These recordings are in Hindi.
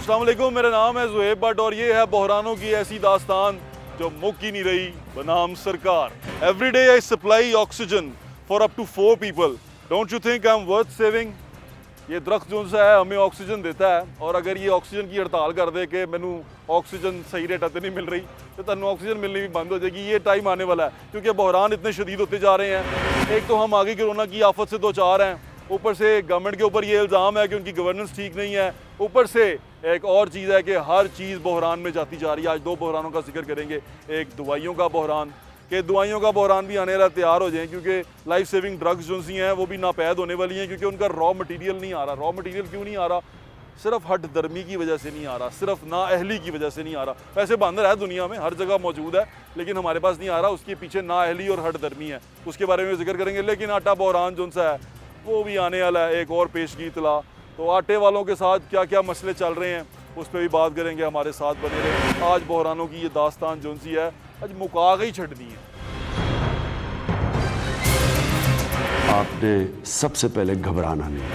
अस्सलाम वालेकुम, मेरा नाम है ज़ुहैब भट्ट और ये है बहरानों की ऐसी दास्तान जो मुक ही नहीं रही बनाम सरकार। Every day I supply oxygen for up to 4 people. Don't you think I am worth saving? ये दरख्त जो है हमें ऑक्सीजन देता है और अगर ये ऑक्सीजन की हड़ताल कर दे कि मैनू ऑक्सीजन सही रेट तो नहीं मिल रही तो तुम ऑक्सीजन मिलनी भी बंद हो जाएगी। ये टाइम आने वाला है क्योंकि बहरान इतने शदीद होते जा रहे हैं। एक तो हम आगे कोरोना की आफत से दो चार हैं, ऊपर से गवर्नमेंट के ऊपर ये इल्ज़ाम है कि उनकी गवर्नेंस ठीक नहीं है, ऊपर से एक और चीज़ है कि हर चीज़ बहरान में जाती जा रही है। आज 2 बहरानों का जिक्र करेंगे, एक दवाइयों का बहरान कि दवाइयों का बहरान भी आने वाला तैयार हो जाएं क्योंकि लाइफ सेविंग ड्रग्स जो सी हैं वो भी नापैद होने वाली हैं क्योंकि उनका रॉ मटेरियल नहीं आ रहा। रॉ मटेरियल क्यों नहीं आ रहा? सिर्फ हट दर्मी की वजह से नहीं आ रहा, सिर्फ नाअहली की वजह से नहीं आ रहा। वैसे बंदर है दुनिया में, हर जगह मौजूद है, लेकिन हमारे पास नहीं आ रहा। उसके पीछे नाअहली और हट दर्मी है, उसके बारे में जिक्र करेंगे। लेकिन आटा बहरान जो सा है वो भी आने वाला है, एक और पेश की इतला। तो आटे वालों के साथ क्या क्या मसले चल रहे हैं उस पर भी बात करेंगे, हमारे साथ बने रहे। आज बहरानों की ये दास्तान जो सी है आज मुका गई छटनी है। आपने सबसे पहले घबराना नहीं।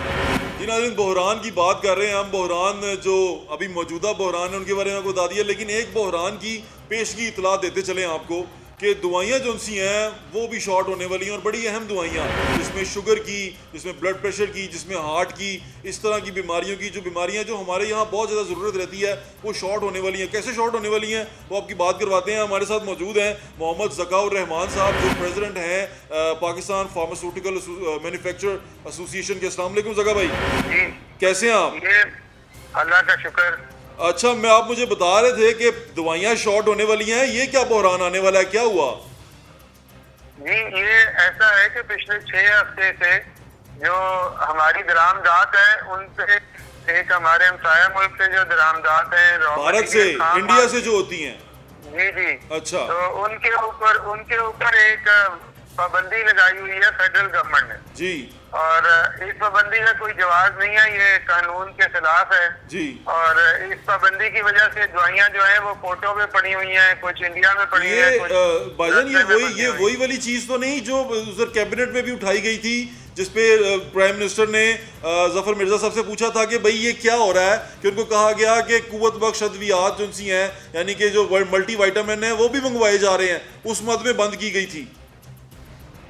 जी नाज़रीन, बहरान की बात कर रहे हैं हम। बहरान जो अभी मौजूदा बहरान है उनके बारे में आपको बता दिया, लेकिन एक बहरान की पेश की इतला देते चले आपको कि दवाइयाँ जो सी हैं वो भी शॉर्ट होने वाली हैं और बड़ी अहम दवाइयाँ, जिसमें शुगर की, जिसमें ब्लड प्रेशर की, जिसमें हार्ट की, इस तरह की बीमारियों की, जो बीमारियाँ जो हमारे यहाँ बहुत ज़्यादा ज़रूरत रहती है वो शॉर्ट होने वाली हैं। कैसे शॉर्ट होने वाली हैं वो आपकी बात करवाते हैं। हमारे साथ मौजूद हैं मोहम्मद ज़काउर रहमान साहब जो प्रेसिडेंट हैं पाकिस्तान फार्मास्यूटिकल मैन्युफैक्चरर एसोसिएशन के। अस्सलाम वालेकुम ज़का भाई, कैसे हैं आप? अल्लाह का शुक्र। अच्छा, आप मुझे बता रहे थे कि दवाइयाँ शॉर्ट होने वाली हैं, ये क्या बहरान आने वाला है, क्या हुआ? जी, ये ऐसा है कि पिछले 6 हफ्ते से जो हमारी दरामदात है उन पे एक हमारे हमसाया मुल्क से जो दरामदात है भारत से, इंडिया से जो होती हैं। जी जी। अच्छा। तो उनके ऊपर एक पाबंदी लगाई हुई है फेडरल गवर्नमेंट ने जी। और इस पाबंदी का कोई जवाब नहीं है, ये कानून के खिलाफ है जी। और इस पाबंदी की वजह से दवाइयाँ जो है वो कोर्टों में पड़ी हुई हैं, कुछ इंडिया में पड़ी हैं। भाईजान ये वही वाली चीज तो नहीं जो उधर कैबिनेट में भी उठाई गई थी, जिसपे प्राइम मिनिस्टर ने जफर मिर्जा साहब से पूछा था कि भाई ये क्या हो रहा है, कि उनको कहा गया कि कुव्वत बख्श अद्वियात जो सी हैं यानी कि जो मल्टी वाइटामिन है वो भी मंगवाए जा रहे हैं, उस मद में बंद की गई थी।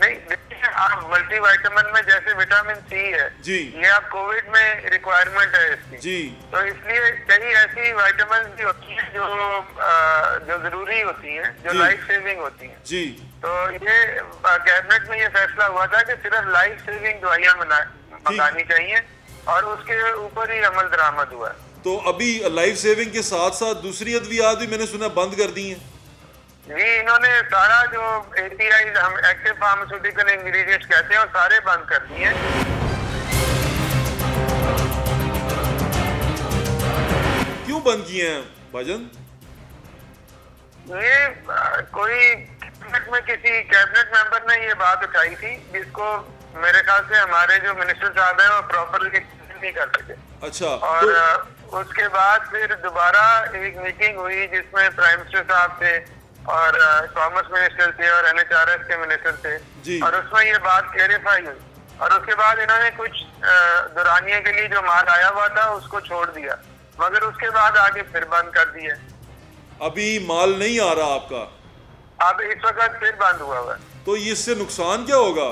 नहीं देखिए, आप मल्टी वाइटामिन में जैसे विटामिन सी है जी, ये आप कोविड में रिक्वायरमेंट है इसकी जी, तो इसलिए कई ऐसी वाइटामिन भी होती हैं जो जरूरी होती हैं, जो लाइफ सेविंग होती हैं जी। तो ये कैबिनेट में ये फैसला हुआ था कि सिर्फ लाइफ सेविंग दवाइयाँ मंगानी चाहिए और उसके ऊपर ही अमल दरामद हुआ है। तो अभी लाइफ सेविंग के साथ साथ दूसरी अद्वियात भी मैंने सुना बंद कर दी हैं। जी, इन्होंने सारा जो API हम एक्टिव फार्मास्यूटिकल इंग्रेडिएंट्स कहते हैं और सारे बंद कर दिए। क्यों बंद किए हैं भाईजान? ये कोई कैबिनेट में किसी कैबिनेट मेंबर ने ये बात उठाई थी जिसको मेरे ख्याल से हमारे जो मिनिस्टर साहब हैं वो प्रॉपरली नहीं कर सके। अच्छा। और उसके बाद फिर दोबारा एक मीटिंग हुई जिसमें प्राइम मिनिस्टर साहब थे और कॉमर्स मिनिस्टर थे और NHRS के मिनिस्टर थे और उसमें ये बात क्लेरिफाई हुई और उसके बाद इन्होंने कुछ दौरानिये के लिए जो माल आया हुआ था उसको छोड़ दिया, मगर उसके बाद आगे फिर बंद कर दिया। अभी माल नहीं आ रहा आपका? अब इस वक्त फिर बंद हुआ है। तो इससे नुकसान क्या होगा?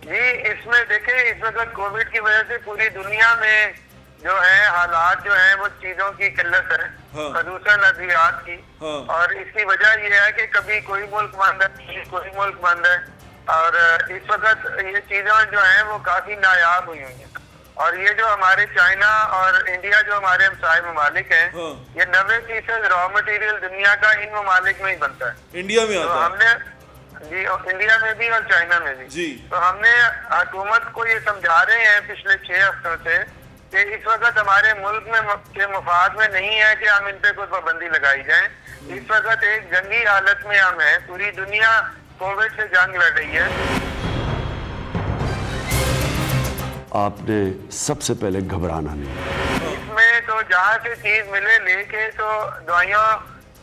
जी, इसमें देखिए इस वक्त कोविड की वजह से पूरी दुनिया में जो है हालात जो है वो चीजों की किल्लत है, प्रदूषण अद्वियात की। और इसकी वजह ये है कि कभी कोई मुल्क बंद है, कोई मुल्क बंद है और इस वक्त ये चीजें जो हैं वो काफी नायाब हुई हैं और ये जो हमारे चाइना और इंडिया जो हमारे हमसाये ममालिक हैं ये 90% रॉ मटेरियल दुनिया का इन ममालिक में ही बनता है। इंडिया में आता है? हमने जी इंडिया में भी और चाइना में भी जी। तो हमने हुकूमत को ये समझा रहे हैं पिछले 6 हफ्तों से कि इस वक्त हमारे मुल्क में के मफाद में नहीं है कि हम इन पे कोई पाबंदी लगाई जाए। इस वक्त एक जंगी हालत में हम हैं, पूरी दुनिया कोविड से जंग लड़ रही है। आपने सबसे पहले घबराना नहीं। इसमें तो जहाँ से चीज मिले लेके तो दवाइयों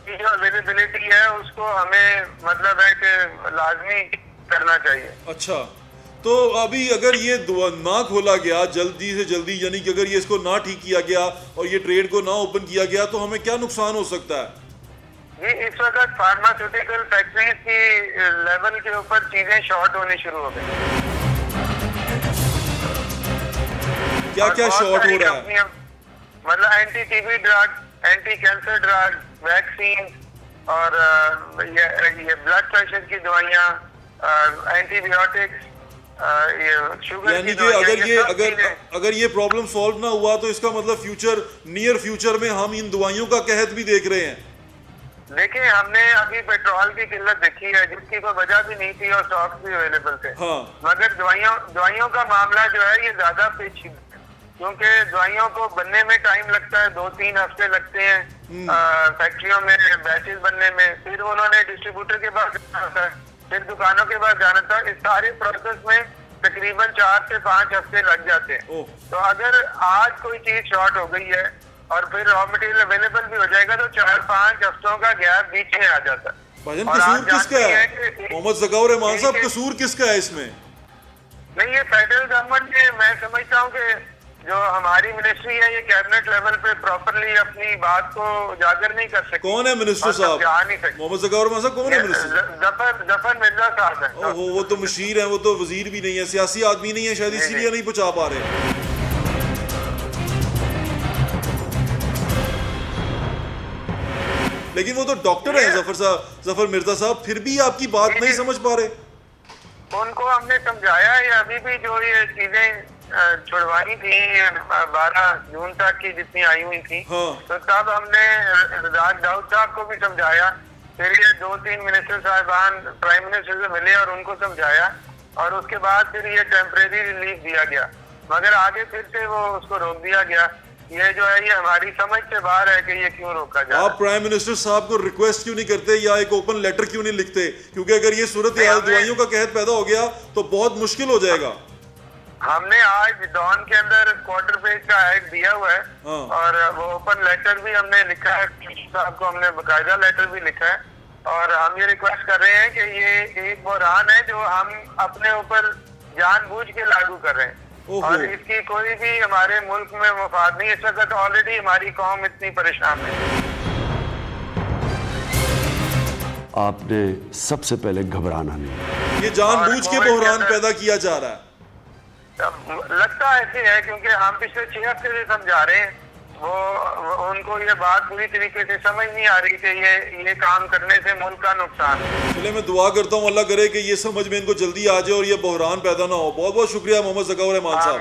की जो अवेलेबिलिटी है उसको हमें मतलब है कि लाजमी करना चाहिए। अच्छा, तो अभी अगर ये ना खोला गया जल्दी से जल्दी, यानी कि अगर ये इसको ना ठीक किया गया और ये ट्रेड को ना ओपन किया गया तो हमें क्या नुकसान हो सकता है? जी, इस वक्त फार्मास्यूटिकल फैक्ट्रीज की लेवल के ऊपर चीजें शॉर्ट होनी शुरू हो गई। क्या क्या शॉर्ट हो रहा है? मतलब anti TB drug, anti cancer drug, vaccine और ये ब्लड प्रेशर की दवाइयाँ, एंटीबायोटिक्स, ये शुगर यानी की कि दवाइयाँ, अगर ये प्रॉब्लम सॉल्व ना हुआ तो इसका मतलब नियर फ्यूचर में हम इन दवाइयों का कहत भी देख रहे हैं। देखिए, हमने अभी पेट्रोल की किल्लत देखी है जिसकी कोई वजह भी नहीं थी और स्टॉक भी अवेलेबल थे। हाँ। मगर दवाइयों का मामला जो है ये ज्यादा पेचीदा है, क्योंकि दवाइयों को बनने में टाइम लगता है, 2-3 हफ्ते लगते हैं फैक्ट्रियों में बैचेस बनने में, फिर उन्होंने डिस्ट्रीब्यूटर के पास जाना होता है, फिर दुकानों के पास जाना था। इस सारे प्रोसेस में तकरीबन 4 से 5 हफ्ते लग जाते हैं। तो अगर आज कोई चीज शॉर्ट हो गई है और फिर रॉ मटेरियल अवेलेबल भी हो जाएगा तो 4-5 हफ्तों का गैप बीच में आ जाता है। भाईजान, कसूर किसका है? मोहम्मद ज़काउर रहमान साहब, कसूर किसका है इसमें? नहीं, ये फेडरल गवर्नमेंट ने, मैं समझता हूँ कि जो हमारी मिनिस्ट्री है ये कैबिनेट लेवल पे प्रॉपरली अपनी बात को उजागर नहीं कर सकती। कौन है मिनिस्टर साहब? मोहम्मद ज़काउर रहमान साहब कौन है मिनिस्टर? जफर मिर्जा साहब है। ओहो, वो तो मुशीर है, वो तो वजीर भी नहीं है, सियासी आदमी नहीं है, शायद इसीलिए नहीं पहुंचा पा रहे। लेकिन वो तो डॉक्टर है जफर मिर्जा साहब, फिर भी आपकी बात नहीं समझ पा रहे। उनको हमने समझाया है, अभी भी जो ये चीजें छुड़वाई थी 12 जून तक की जितनी आई हुई थी, हाँ। तो तब हमने रजाक दाऊद साहब को भी समझाया, फिर ये 2-3 मिनिस्टर साहिबान प्राइम मिनिस्टर से मिले और उनको समझाया, और उसके बाद फिर ये टेम्परेरी रिलीफ दिया गया, मगर आगे फिर से वो उसको रोक दिया गया। ये जो है ये हमारी समझ से बाहर है कि ये क्यों रोका जाए। आप प्राइम मिनिस्टर साहब को रिक्वेस्ट क्यों नहीं करते या एक ओपन लेटर क्यों नहीं लिखते? क्योंकि अगर ये सूरत हाल दवाइयों का कहत पैदा हो गया तो बहुत मुश्किल हो जाएगा। हमने आज डॉन के अंदर क्वार्टर पेज का ऐड दिया हुआ है, हाँ। और वो ओपन लेटर भी हमने लिखा है, साहब को हमने बकायदा लेटर भी लिखा है, और हम ये रिक्वेस्ट कर रहे हैं कि ये एक बहरान है जो हम अपने ऊपर जानबूझ के लागू कर रहे हैं, और इसकी कोई भी हमारे मुल्क में मफाद नहीं। इस वक्त ऑलरेडी हमारी कौम इतनी परेशान है। आपने सबसे पहले घबराना नहीं। ये जानबूझ के बहरान पैदा किया जा रहा है। लगता ऐसे है क्योंकि हम पिछले 6 हफ्ते से समझा रहे हैं, वो उनको ये बात पूरी तरीके से समझ नहीं आ रही कि ये काम करने से मुल्क का नुकसान है। चलिए, मैं दुआ करता हूँ अल्लाह करे कि ये समझ में इनको जल्दी आ जाए और ये बहरान पैदा ना हो। बहुत बहुत शुक्रिया मोहम्मद ज़काउर रहमान साहब।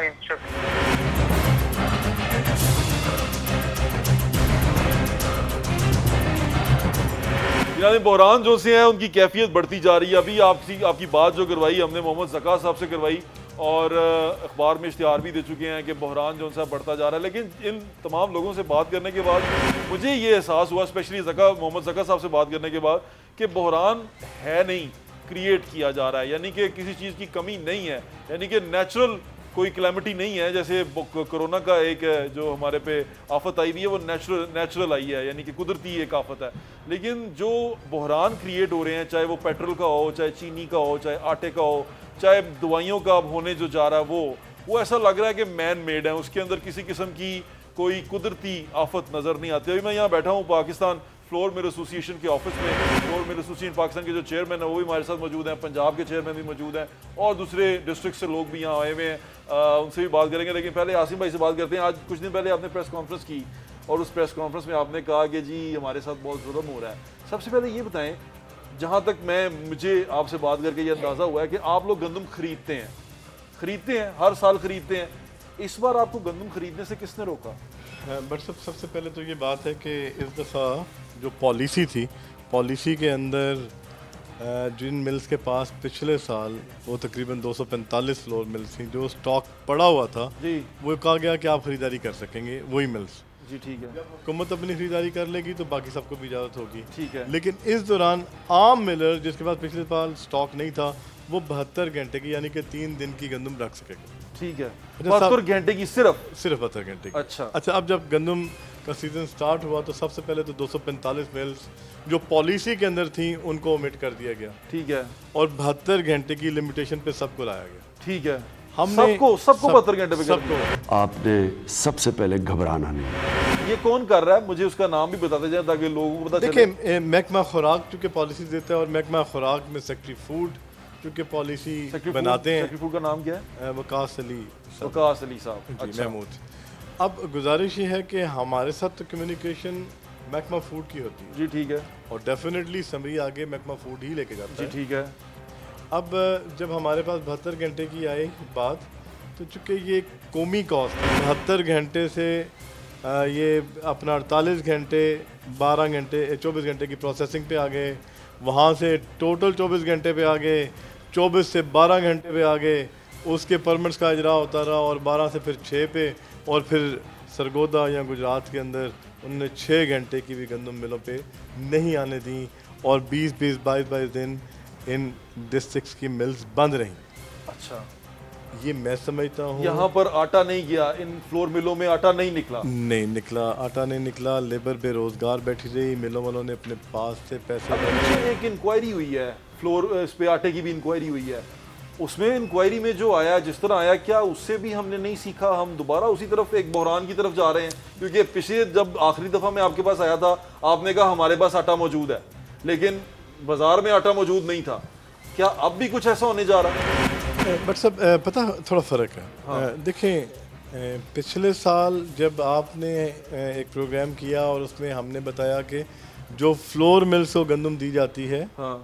यानी बहरान जो से हैं उनकी कैफियत बढ़ती जा रही है। अभी आपकी बात जो करवाई हमने मोहम्मद ज़का साहब से करवाई, और अखबार में इश्तिहार भी दे चुके हैं कि बहरान जो सा बढ़ता जा रहा है। लेकिन इन तमाम लोगों से बात करने के बाद मुझे ये एहसास हुआ, स्पेशली मोहम्मद ज़का साहब से बात करने के बाद, कि बहरान है नहीं, क्रिएट किया जा रहा है। यानी कि किसी चीज़ की कमी नहीं है, यानी कि नेचुरल कोई क्लैमिटी नहीं है। जैसे कोरोना का एक जो हमारे पे आफत आई हुई है वो नेचुरल आई है, यानी कि कुदरती एक आफत है। लेकिन जो बहरान क्रिएट हो रहे हैं, चाहे वो पेट्रोल का हो, चाहे चीनी का हो, चाहे आटे का हो, चाहे दवाइयों का अब होने जो जा रहा है, वो ऐसा लग रहा है कि मैन मेड है, उसके अंदर किसी किस्म की कोई कुदरती आफत नज़र नहीं आती। अभी मैं यहाँ बैठा हूँ पाकिस्तान फ्लोर मिल एसोसिएशन के ऑफिस में। फ्लोर मिल एसोसिएशन पाकिस्तान के जो चेयरमैन है वो भी हमारे साथ मौजूद हैं, पंजाब के चेयरमैन भी मौजूद हैं, और दूसरे डिस्ट्रिक्ट से लोग भी यहाँ आए हुए हैं, उनसे भी बात करेंगे। लेकिन पहले आसिम भाई से बात करते हैं। आज कुछ दिन पहले आपने प्रेस कॉन्फ्रेंस की, और उस प्रेस कॉन्फ्रेंस में आपने कहा कि जी हमारे साथ बहुत जुल्म हो रहा है। सबसे पहले ये बताएं, जहाँ तक मुझे आपसे बात करके ये अंदाज़ा हुआ है कि आप लोग गंदम खरीदते हैं, हर साल खरीदते हैं। इस बार आपको गंदम खरीदने से किसने रोका? बट सबसे पहले तो ये बात है कि इस दफ़ा जो पॉलिसी थी, पॉलिसी के अंदर जिन मिल्स के पास पिछले साल वो तकरीबन 245 फ्लोर मिल्स थी, जो स्टॉक पड़ा हुआ था जी, वो कहा गया कि आप ख़रीदारी कर सकेंगे वही मिल्स। जी ठीक है, हुकूमत अपनी खरीदारी कर लेगी तो बाकी सबको भी इजाज़त होगी। ठीक है। लेकिन इस दौरान आम मिलर जिसके पास पिछले साल स्टॉक नहीं था, वो 72 घंटे की यानी कि 3 दिन की गंदम रख सकेगा। ठीक है, 72 घंटे की सिर्फ 72 घंटे की। अच्छा, अब जब गंदम का सीज़न स्टार्ट हुआ तो सबसे पहले तो 245 मिल्स जो पॉलिसी के अंदर थी उनको ओमिट कर दिया गया। ठीक है, और 72 घंटे की लिमिटेशन पे सबको लाया गया। ठीक है, हमने सबको 72 घंटे पे करनी सबको है। आपने सबसे पहले घबराना नहीं। ये कौन कर रहा है, मुझे उसका नाम भी बताते जाए ताकि लोगों को पता चले। देखिए, महकमा खुराक चूँकि पॉलिसी देता है और महकमा खुराक में सेक्रेटरी फूड चूँकि पॉलिसी बनाते हैं। सेक्रेटरी फूड का नाम क्या है? वकास अली वकास अली साहब। जी अच्छा, महमूद। अब गुजारिश ये है कि हमारे साथ तो कम्युनिकेशन महकमा फूड की होती है जी ठीक है, और डेफिनेटली समरी आगे महकमा फूड ही लेके जाता जी है। ठीक है। अब जब हमारे पास 72 घंटे की आई बात, तो चूँकि ये कौमी कॉस्ट 72 घंटे से ये अपना 48 घंटे 12 घंटे 24 घंटे की प्रोसेसिंग पे आ गए, वहाँ से टोटल 24 घंटे पे आ गए, 24 से 12 घंटे पे आ गए, उसके परमिट्स का इजरा होता रहा और 12 से फिर 6 पे, और फिर सरगोदा या गुजरात के अंदर उन्होंने 6 घंटे की भी गंदम मिलों पे नहीं आने दी और 20-20 22-22 दिन इन डिस्ट्रिक्ट्स की मिल्स बंद रहीं। अच्छा, ये मैं समझता हूँ यहाँ पर आटा नहीं गया, इन फ्लोर मिलों में आटा नहीं निकला। नहीं निकला, आटा नहीं निकला, लेबर बेरोजगार बैठी रही, मिलों वालों ने अपने पास से पैसे अब पीछे एक इंक्वायरी हुई है, फ्लोर इस पे आटे की भी इंक्वायरी हुई है, उसमें इंक्वायरी में जो आया जिस तरह आया, क्या उससे भी हमने नहीं सीखा? हम दोबारा उसी तरफ एक बहरान की तरफ जा रहे हैं? क्योंकि पिछले जब आखिरी दफ़ा मैं आपके पास आया था, आपने कहा हमारे पास आटा मौजूद है, लेकिन बाजार में आटा मौजूद नहीं था। क्या अब भी कुछ ऐसा होने जा रहा है? बट सब पता थोड़ा फ़र्क है। देखें, पिछले साल जब आपने एक प्रोग्राम किया और उसमें हमने बताया कि जो फ्लोर मिल्स को गंदम दी जाती है हाँ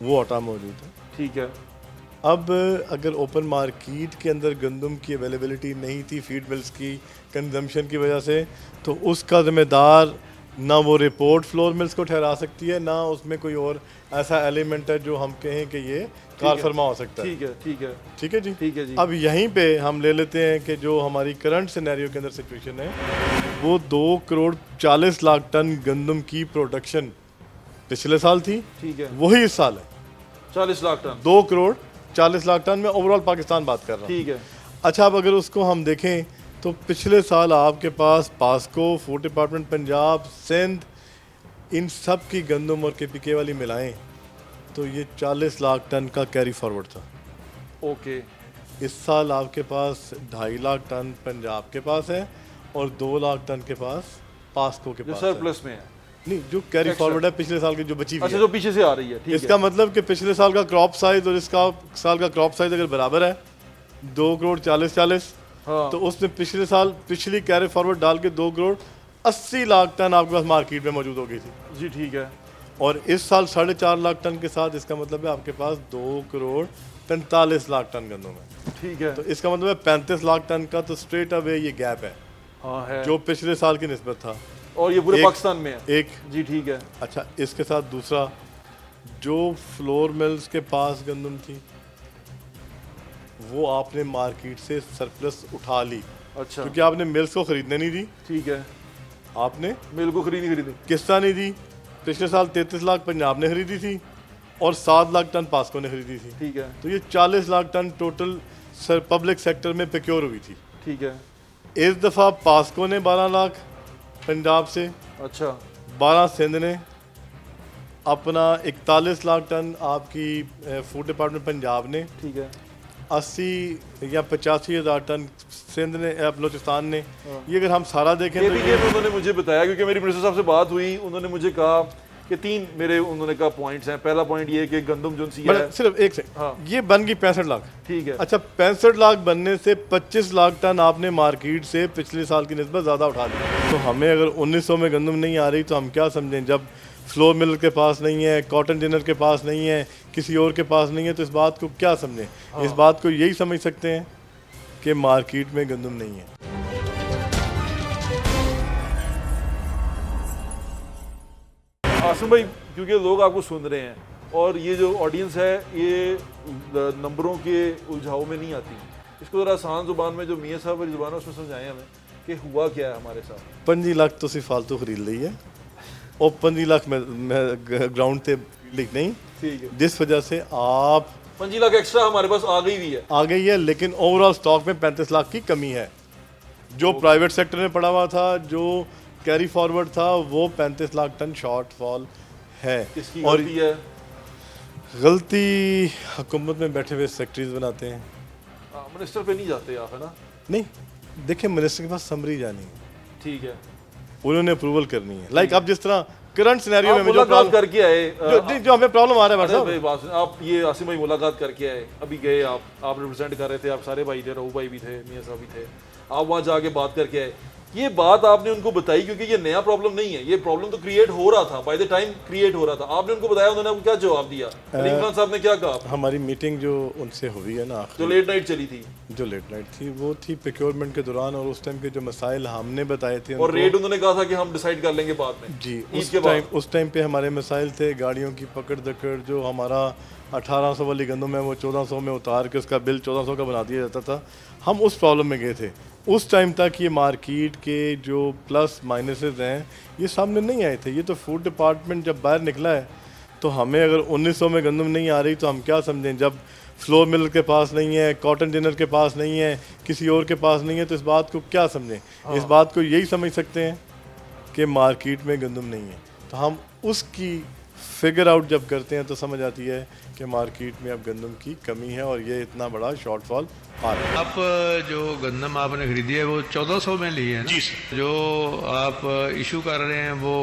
वो आटा मौजूद है। ठीक है, अब अगर ओपन मार्केट के अंदर गंदम की अवेलेबिलिटी नहीं थी फीड मिल्स की कंजम्पशन की वजह से, तो उसका ज़िम्मेदार ना वो रिपोर्ट फ्लोर मिल्स को ठहरा सकती है, ना उसमें कोई और ऐसा एलिमेंट है जो हम कहें कि ये कार फरमा हो सकता है। ठीक है, ठीक है, ठीक है जी, ठीक है जी। अब यहीं पे हम ले लेते हैं कि जो हमारी करंट सिनेरियो के अंदर सिचुएशन है, वो 2 करोड़ 40 लाख टन गंदम की प्रोडक्शन पिछले साल थी, ठीक है, वही इस साल है 40 लाख टन। 2 करोड़ 40 लाख टन में ओवरऑल पाकिस्तान बात कर रहा हूँ। ठीक है, अच्छा, अब अगर उसको हम देखें तो पिछले साल आपके पास पास्को, फूड डिपार्टमेंट पंजाब, सिंध, इन सब की गंदम और KPK वाली मिलाएं तो ये 40 लाख टन का कैरी फॉरवर्ड था। ओके, इस साल आपके पास 2.5 लाख टन पंजाब के पास है और 2 लाख टन के पास पास्को के जो पास है। सरप्लस में है। नहीं, जो कैरी Extra। फॉरवर्ड है पिछले साल की जो बची हुई अच्छा, है। जो पीछे से आ रही है। ठीक इसका है, मतलब कि पिछले साल का क्रॉप साइज और इसका साल का क्रॉप साइज अगर बराबर है 2 करोड़ 40 हाँ। तो उसने पिछले साल पिछली कैरी फॉरवर्ड डाल के 2 करोड़ 80 लाख टन आपके पास मार्केट में मौजूद हो गई थी। जी ठीक है, और इस साल 4.5 लाख टन के साथ इसका मतलब है आपके पास 2 करोड़ 45 लाख टन गंदम है। ठीक है। तो इसका मतलब है 35 लाख टन का तो स्ट्रेट अवे ये गैप है हाँ है, जो पिछले साल की निस्बत था। और ये पूरे एक- पाकिस्तान में है। एक जी ठीक है, अच्छा, इसके साथ दूसरा, जो फ्लोर मिल्स के पास गंदम थी वो आपने मार्केट से सरप्लस उठा ली, अच्छा क्योंकि आपने मिल्स को खरीदने नहीं दी। ठीक है। आपने मेल को खरीदी किस तरह नहीं दी? पिछले साल 33 लाख पंजाब ने खरीदी थी और 7 लाख टन पास्को ने खरीदी थी। ठीक है, तो ये 40 lakh ton total public sector में प्रोक्योर हुई थी। ठीक है। इस दफ़ा पास्को ने 12 लाख पंजाब से, अच्छा 12 सिंध ने, अपना 41 लाख टन आपकी फूड डिपार्टमेंट पंजाब ने, ठीक है, 80 या 85 हज़ार टन सिंध ने, बलोचिस्तान ने। ये अगर हम सारा देखें तो KPK में उन्होंने मुझे बताया, क्योंकि मेरी मिनिस्टर साहब से बात हुई, उन्होंने मुझे कहा कि 3 मेरे उन्होंने कहा पॉइंट्स हैं। पहला पॉइंट ये है कि गंदम जो सी है, मतलब सिर्फ एक से हाँ। ये बन गई 65 लाख। ठीक है, अच्छा, 65 लाख बनने से 25 लाख टन आपने मार्केट से पिछले साल की निस्बत ज़्यादा उठा ली। तो हमें अगर 1900 में गंदम नहीं आ रही तो हम क्या समझें? जब फ्लोर मिल के पास नहीं है, कॉटन जिनर के पास नहीं है, किसी और के पास नहीं है, तो इस बात को क्या समझें? इस बात को यही समझ सकते हैं कि मार्केट में गंदम नहीं है। आसिम भाई, क्योंकि लोग आपको सुन रहे हैं और ये जो ऑडियंस है ये नंबरों के उलझाव में नहीं आती, इसको ज़रा आसान ज़ुबान में, जो मियाँ साहब वाली ज़ुबान है उसमें समझाएं हमें कि हुआ क्या है हमारे साथ। 25 लाख तो सिर्फ फालतू खरीद ली है और 25 लाख में ग्राउंड से लिख नहीं, ठीक है, जिस वजह से आप 25 लाख एक्स्ट्रा हमारे पास आ गई हुई है। आ गई है, लेकिन ओवरऑल स्टॉक में 35 लाख की कमी है। जो प्राइवेट सेक्टर में पड़ा हुआ था, जो कैरी फॉरवर्ड था, वो 35 लाख टन शॉर्टफॉल है। किसकी और गलती है? गलती हुकूमत में बैठे हुए सेक्रेटरीज बनाते हैं, मिनिस्टर पे नहीं जाते आप, है ना? नहीं, देखिए मिनिस्टर के पास समरी जानी है, ठीक है, उन्होंने अप्रूवल करनी है। लाइक अब जिस तरह करंट सिनेरियो में जो मुलाकात करके आए, जो हमें प्रॉब्लम आ रहा है अरे भाई भाई बात सुनिए, आप ये आसिम भाई मुलाकात करके आए, अभी गए आप रिप्रेजेंट कर रहे थे, आप सारे भाई थे, रहू भाई भी थे, मियां साहब भी थे, आप वहाँ जाके बात करके आए, ये बात आपने उनको बताई? क्योंकि ये नया प्रॉब्लम नहीं है, ये प्रॉब्लम तो क्रिएट हो रहा था, बाय द टाइम क्रिएट हो रहा था, आपने उनको बताया, उन्होंने आपको क्या जवाब दिया? अलीम खान साहब ने क्या कहा? हमारी मीटिंग जो उनसे हुई है ना, जो लेट नाइट चली थी, जो लेट नाइट थी, वो थी प्रोक्योरमेंट के दौरान, और उस टाइम के जो मसाइल हमने बताए थे, और रेट उन्होंने कहा था कि हम डिसाइड कर लेंगे बाद में। जी, ईद उस टाइम पे हमारे मसाइल थे, गाड़ियों की पकड़ दकड़, जो हमारा 1800 वाली गंदम है वो 1400 में उतार के उसका बिल 1400 का बना दिया जाता था, हम उस प्रॉब्लम में गए थे। उस टाइम तक ये मार्केट के जो प्लस माइनसेस हैं ये सामने नहीं आए थे। ये तो फूड डिपार्टमेंट जब बाहर निकला है तो हमें अगर 1900 में गंदम नहीं आ रही तो हम क्या समझें? जब फ्लोर मिल के पास नहीं है, कॉटन जिनर के पास नहीं है, किसी और के पास नहीं है, तो इस बात को क्या समझें? इस बात को यही समझ सकते हैं कि मार्केट में गंदम नहीं है, तो हम उसकी फिगर आउट जब करते हैं तो समझ आती है कि मार्केट में अब गंदम की कमी है और ये इतना बड़ा शॉर्टफॉल आ रहा है। आप जो गंदम आपने खरीदी है वो 1400 में ली है ना? जी। जो आप इशू कर रहे हैं वो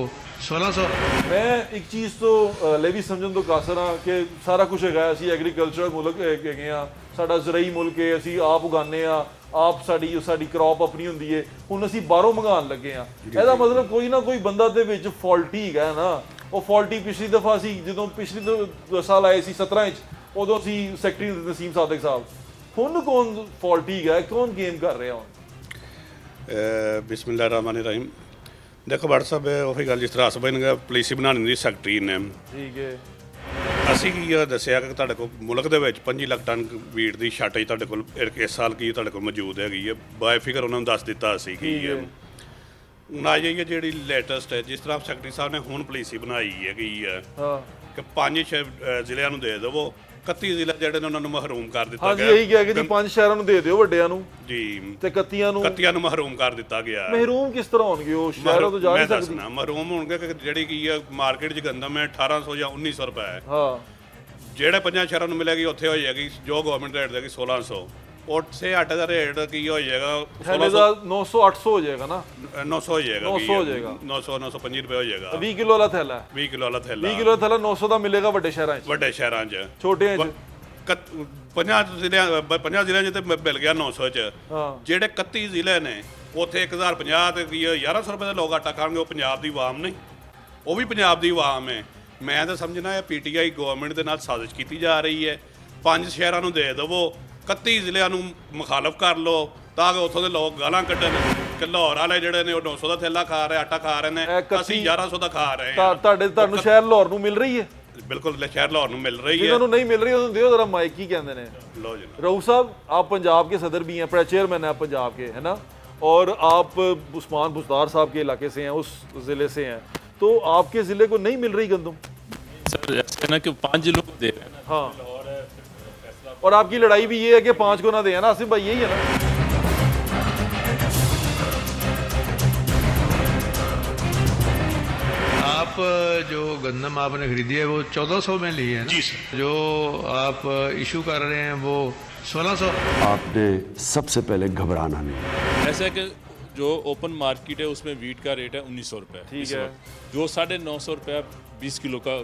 1600। मैं एक चीज़ तो लेवी समझन तो कासरा कि सारा कुछ है, ਅਸੀਂ एग्रीकल्चर मुल्क ਹੈਗੇ ਆ, ਸਾਡਾ ਜ਼ਰਾਈ ਮੁਲਕ ਹੈ, ਅਸੀਂ ਆਪ ਉਗਾਉਂਦੇ ਆ, ਆਪ ਸਾਡੀ ਕ੍ਰੌਪ ਆਪਣੀ ਹੁੰਦੀ ਹੈ, ਹੁਣ ਅਸੀਂ ਬਾਹਰੋਂ ਮੰਗਾਉਣ ਲੱਗੇ ਆ। ਇਹਦਾ ਮਤਲਬ ਕੋਈ ਨਾ ਕੋਈ ਬੰਦਾ ਦੇ ਵਿੱਚ ਫਾਲਟੀ ਹੈਗਾ ਨਾ। ਉਹ ਫਾਲਟੀ ਪਿਛਲੀ ਦਫਾ ਸੀ ਜਦੋਂ ਪਿਛਲੇ ਸਾਲ ਆਏ ਸੀ 17 ਚ, ਉਦੋਂ ਸੀ ਸੈਕਟਰੀ ਨਸੀਮ ਸਾਦਕ ਸਾਹਿਬ। ਹੁਣ ਕੌਣ ਫਾਲਟੀ ਹੈਗਾ, ਕੌਣ ਗੇਮ ਕਰ ਰਿਹਾ ਹੁਣ? ਬਿਸਮਿਲ੍ਲਾਹਿਰ ਰਹਿਮਾनिर रहीम। देखो भाट साहब ਉਹੀ ਗੱਲ ਜਿਸ ਤਰ੍ਹਾਂ ਆਸਬਾਈ ਨੇ ਪਾਲਿਸੀ ਬਣਾਉਣ ਦੀ ਸੈਕਟਰੀ ਨੇ, ਠੀਕ ਹੈ, ਅਸੀਂ ਕੀ ਦੱਸਿਆ ਕਿ ਤੁਹਾਡੇ ਕੋਲ ਮੁਲਕ ਦੇ ਵਿੱਚ 5 ਲੱਖ ਟਨ ਵੀਟ ਦੀ ਸ਼ਾਰਟੇਜ ਤੁਹਾਡੇ ਕੋਲ ਇਸ ਸਾਲ ਕੀ ਤੁਹਾਡੇ ਕੋਲ ਮੌਜੂਦ ਹੈਗੀ ਹੈ। ਬਾਏ ਫਿਗਰ ਉਹਨਾਂ ਨੂੰ ਦੱਸ ਦਿੱਤਾ ਸੀ ਕੀ ਹੈ। ਹੁਣ ਆ ਜਾਈਏ ਜਿਹੜੀ ਲੇਟੈਸਟ ਹੈ, ਜਿਸ ਤਰ੍ਹਾਂ ਸੈਕਟਰੀ ਸਾਹਿਬ ਨੇ ਹੁਣ ਪਾਲਿਸੀ ਬਣਾਈ ਹੈਗੀ ਹੈ ਕਿ 5 ਜ਼ਿਲ੍ਹਿਆਂ ਨੂੰ ਦੇ ਦੇਵੋ, 31 ਜ਼ਿਲ੍ਹੇ ਜਿਹੜੇ ਨੇ ਉਹਨਾਂ ਨੂੰ ਮਹਰੂਮ ਕਰ ਦਿੱਤਾ ਗਿਆ। ਹਾਂਜੀ ਇਹੀ ਕਿਹਾ ਕਿ ਜੀ 5 ਸ਼ਹਿਰਾਂ ਨੂੰ ਦੇ ਦਿਓ ਵੱਡਿਆਂ ਨੂੰ ਜੀ, ਤੇ 31 ਨੂੰ ਮਹਰੂਮ ਕਰ ਦਿੱਤਾ ਗਿਆ। ਮਹਿਰੂਮ ਕਿਸ ਤਰ੍ਹਾਂ ਹੋਣਗੇ? ਉਹ ਸ਼ਹਿਰਾਂ ਤੋਂ ਜਾ ਨਹੀਂ ਸਕਦੀ। ਮੈਂ ਮਹਰੂਮ ਹੋਣਗੇ ਕਿ ਜਿਹੜੀ ਕੀ ਹੈ ਮਾਰਕੀਟ 'ਚ ਗੰਦਮ ਹੈ 1800 ਜਾਂ 1900 ਰੁਪਏ। ਹਾਂ, ਜਿਹੜੇ 5 ਸ਼ਹਿਰਾਂ ਨੂੰ ਮਿਲੇਗੀ ਉੱਥੇ ਹੋ ਜਾਏਗੀ ਜੋ ਗਵਰਨਮੈਂਟ ਰੇਟ ਦੇਗੀ 1600। ਉੱਥੇ ਆਟੇ ਦਾ ਰੇਟ ਕੀ ਹੋ ਜਾਏਗਾ? 900 800 ਹੋ ਜਾਏਗਾ ਨਾ, 900 ਹੋ ਜਾਏਗਾ। 900 ਹੋ ਜਾਏਗਾ, 950 ਰੁਪਏ ਹੋ ਜਾਏਗਾ। 20 ਕਿਲੋ ਵਾਲਾ ਥੈਲਾ, 20 ਕਿਲੋ ਵਾਲਾ ਥੈਲਾ, 20 ਕਿਲੋ ਦਾ ਥੈਲਾ 900 ਦਾ ਮਿਲੇਗਾ ਵੱਡੇ ਸ਼ਹਿਰਾਂ 'ਚ। ਵੱਡੇ ਸ਼ਹਿਰਾਂ 'ਚ, ਛੋਟਿਆਂ 'ਚ 50 ਜ਼ਿਲ੍ਹਿਆਂ 'ਚ ਤੇ ਮਿਲ ਗਿਆ 900 'ਚ। ਹਾਂ, ਜਿਹੜੇ 31 ਜ਼ਿਲ੍ਹੇ ਨੇ ਉੱਥੇ 1050 ਤੇ 1100 ਰੁਪਏ ਦੇ ਲੋਕ ਆਟਾ ਖਾਣਗੇ। ਉਹ ਪੰਜਾਬ ਦੀ ਆਵਾਮ ਨਹੀਂ, ਉਹ ਵੀ ਪੰਜਾਬ ਦੀ ਆਵਾਮ ਹੈ। ਮੈਂ ਤਾਂ ਸਮਝਣਾ ਹੈ ਪੀਟੀਆਈ ਗਵਰਨਮੈਂਟ ਦੇ ਨਾਲ ਸਾਜ਼ਿਸ਼ ਕੀਤੀ ਜਾ ਰਹੀ ਹੈ। 5 ਸ਼ਹਿਰਾਂ ਨੂੰ ਦੇ ਦੇਵੋ, 31 ਜ਼ਿਲ੍ਹਿਆਂ ਨੂੰ ਮੁਖਾਲਫ ਕਰ ਲਓ ਤਾਂ ਕਿ ਉੱਥੋਂ ਦੇ ਲੋਕ ਗਾਲਾਂ ਕੱਢਣ ਕਿ ਲਾਹੌਰ ਵਾਲੇ ਜਿਹੜੇ ਨੇ ਉਹ 900 ਦਾ ਥੈਲਾ ਖਾ ਰਹੇ, ਆਟਾ ਖਾ ਰਹੇ ਨੇ, ਅਸੀਂ 1100 ਦਾ ਖਾ ਰਹੇ ਹਾਂ। ਤੁਹਾਨੂੰ ਸ਼ਹਿਰ ਲਾਹੌਰ ਨੂੰ ਮਿਲ ਰਹੀ ਹੈ? ਬਿਲਕੁਲ ਸ਼ਹਿਰ ਲਾਹੌਰ ਨੂੰ ਮਿਲ ਰਹੀ है। जिन्होंने नहीं मिल रही है दियो जरा माइक की कहते हैं। लो जी रहू साहब, आप पंजाब के सदर भी हैं, चेयरमैन हैं आप पंजाब के, है ना, और आप उस्मान बुज़दार साहब के इलाके से हैं, उस ज़िले से हैं, तो आपके ज़िले को नहीं मिल रही गंदम? सर ऐसे है ना कि 5 जिलों को दे रहे हैं ना। हाँ, और आपकी लड़ाई भी ये है कि 5 को ना दें, ना आसिफ भाई, यही है ना? आप जो गंदम आपने खरीदी है वो 1400 में ली है ना? जी सर। जो आप इशू कर रहे हैं वो 1600। आपने सबसे पहले घबराना नहीं। ऐसा है कि जो ओपन मार्केट है उसमें वीट का रेट है 1900 रुपये, ठीक है। जो 950 रुपया 20 किलो का